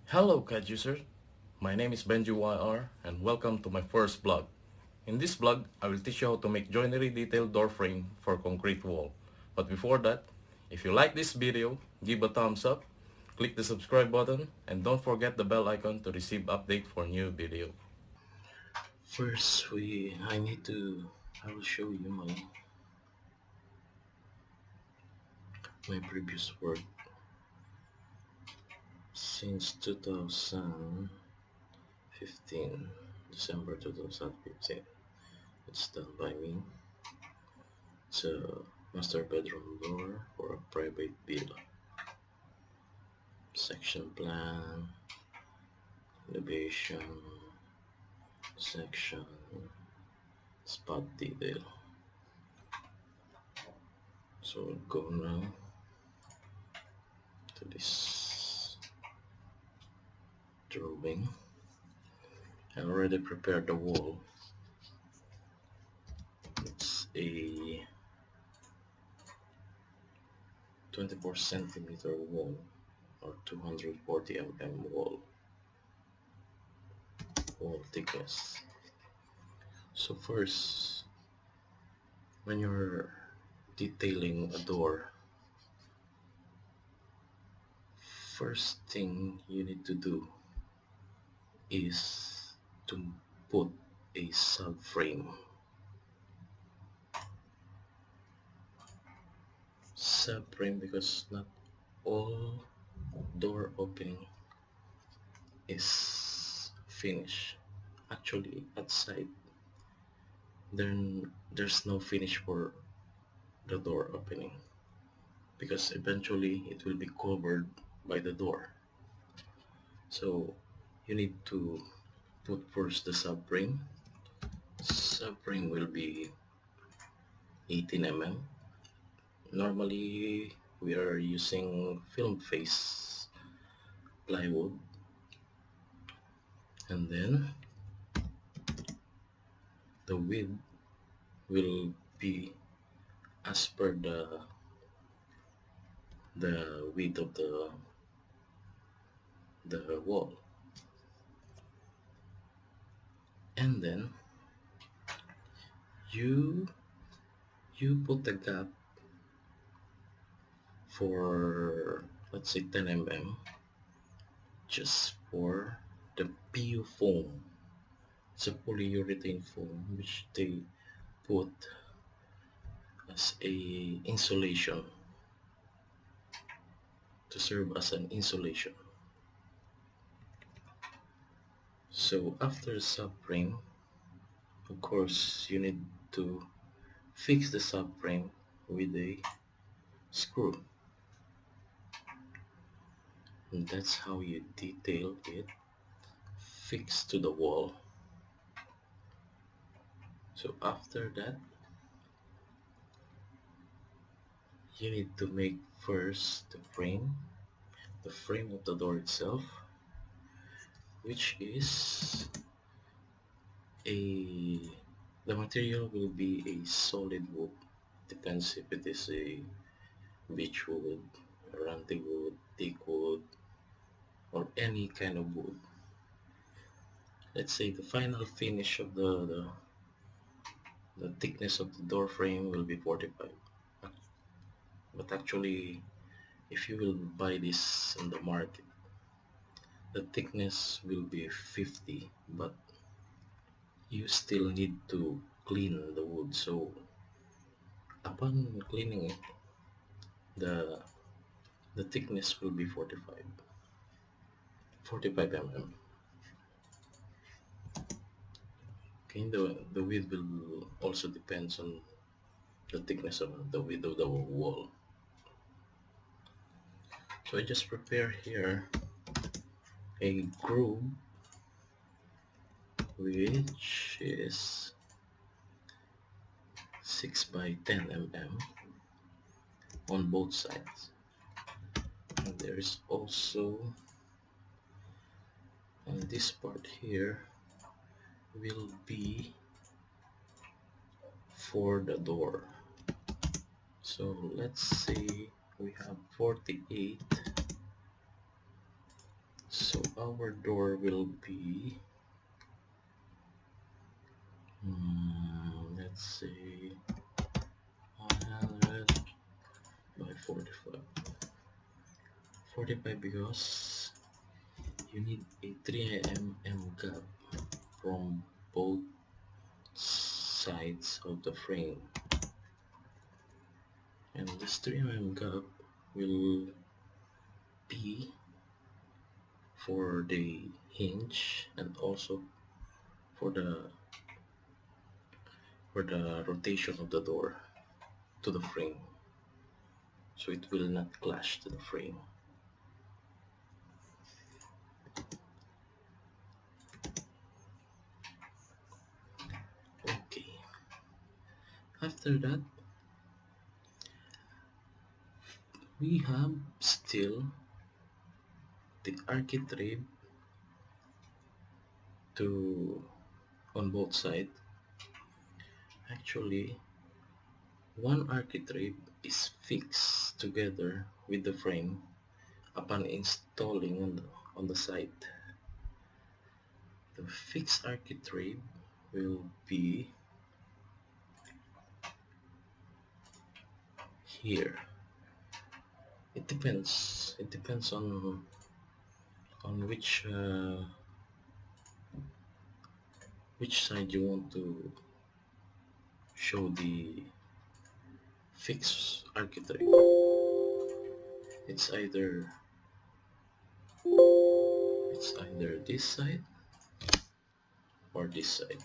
Hello CAD users, my name is BenjiYR and welcome to my first blog. In this blog, I will teach you how to make joinery detailed door frame for concrete wall. But before that, if you like this video, give a thumbs up, click the subscribe button, and don't forget the bell icon to receive update for new video. First, I will show you my previous work since 2015, December 2015. It's done by me. It's a master bedroom door for a private villa. Section plan, elevation, section, spot detail. So we'll go now to this drawing. I already prepared the wall. It's a 24 centimeter wall or 240 mm wall thickness. So first, when you're detailing a door, first thing you need to do is to put a subframe. Subframe because not all door opening is finished. Actually, outside, then there's no finish for the door opening because eventually it will be covered by the door. So you need to put first the subframe. Subframe will be 18 mm. Normally we are using film face plywood, and then the width will be as per the width of the wall. And then you you put the gap for, let's say, 10 mm just for the PU foam. It's a polyurethane foam which they put as a insulation, to serve as an insulation. So after subframe, of course, you need to fix the subframe with a screw, and that's how you detail it fixed to the wall. So after that, you need to make first the frame of the door itself, which is a the material will be a solid wood. Depends if it is a beech wood, ranting wood, teak wood, or any kind of wood. Let's say the final finish of the thickness of the door frame will be 45. But actually, if you will buy this on the market, the thickness will be 50, but you still need to clean the wood. So upon cleaning it, the the thickness will be 45 mm. Okay, the width will also depends on the thickness of the width of the wall. So I just prepare here a groove which is 6 by 10 mm on both sides, and there is also on this part here will be for the door. So let's say we have 48, So our door will be, let's say 100 by 45. 45 because you need a 3 mm gap from both sides of the frame, and this 3 mm gap will be for the hinge and also for the rotation of the door to the frame, so it will not clash to the frame. Okay, after that we have still the architrave to on both sides. Actually, one architrave is fixed together with the frame upon installing on the site. The fixed architrave will be here. It depends on which side you want to show the fixed architrave. It's either this side or this side.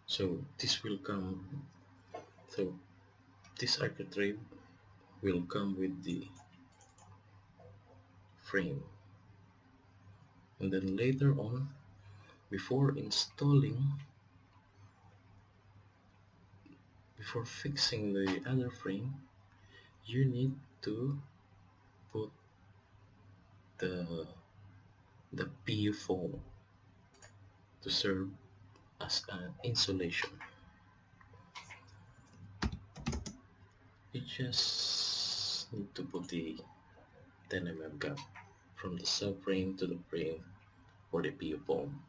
So this will come. So this architrave will come with the frame, and then later on, before fixing the other frame, you need to put the PU foam to serve as an insulation. You just need to put the 10 mm gap from the subframe to the frame for the PU foam.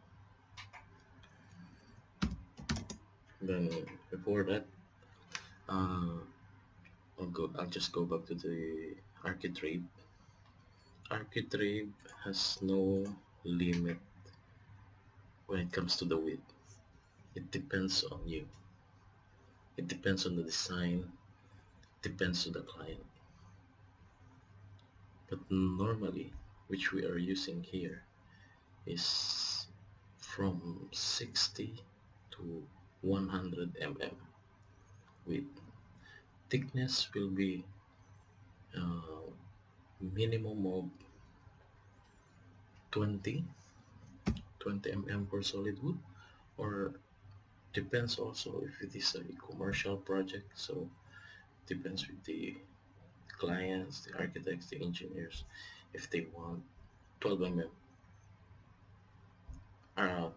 Then before that, I'll just go back to the architrave. Architrave has no limit when it comes to the width. It depends on you. It depends on the design. Depends on the client. But normally, which we are using here, is from 60 to 100 mm width. Thickness will be minimum of 20 mm for solid wood, or depends also if it is a commercial project, so depends with the clients, the architects, the engineers, if they want 12 mm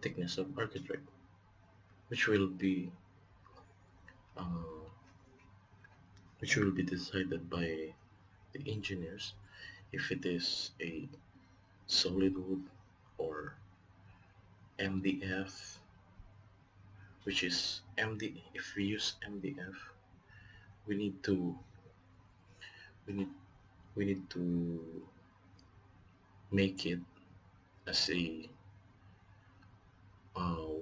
thickness of architrave, which will be uh, decided by the engineers if it is a solid wood or MDF, which is if we use MDF, we need to we need we need to make it as a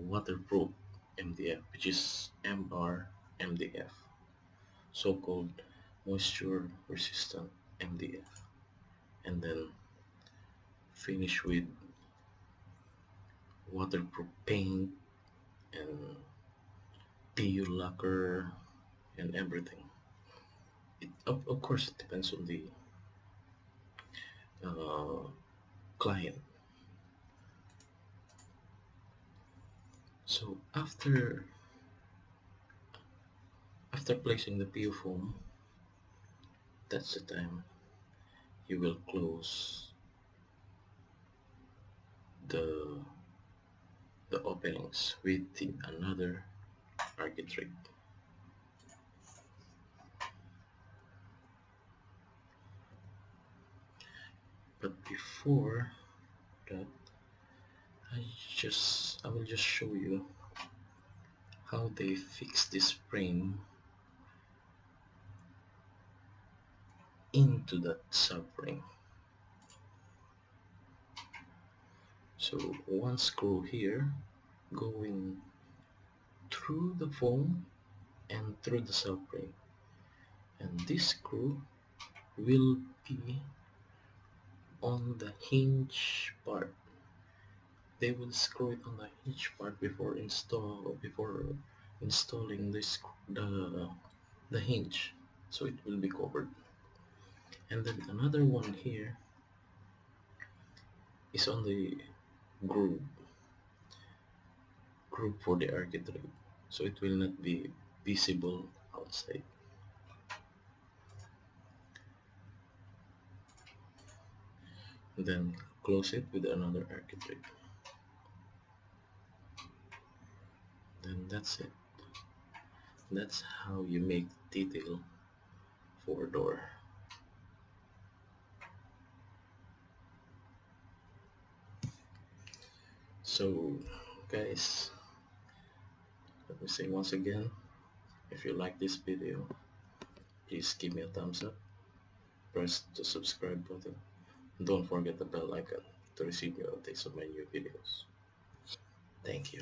waterproof MDF, which is MDF, so-called moisture resistant MDF, and then finish with waterproof paint and PU lacquer and everything. Of course, it depends on the uh, client. So after placing the PU foam, that's the time you will close the openings with another architrave. But before that, I will just show you how they fix this frame into that subframe. So one screw here going through the foam and through the subframe, and this screw will be on the hinge part. They will screw it on the hinge part before installing the hinge, so it will be covered. And then another one here is on the groove groove for the architrave, so it will not be visible outside. Then close it with another architrave. Then that's it. That's how you make detail for a door. So guys, let me say once again, if you like this video, please give me a thumbs up, press the subscribe button, and don't forget the bell icon to receive your updates of my new videos. Thank you.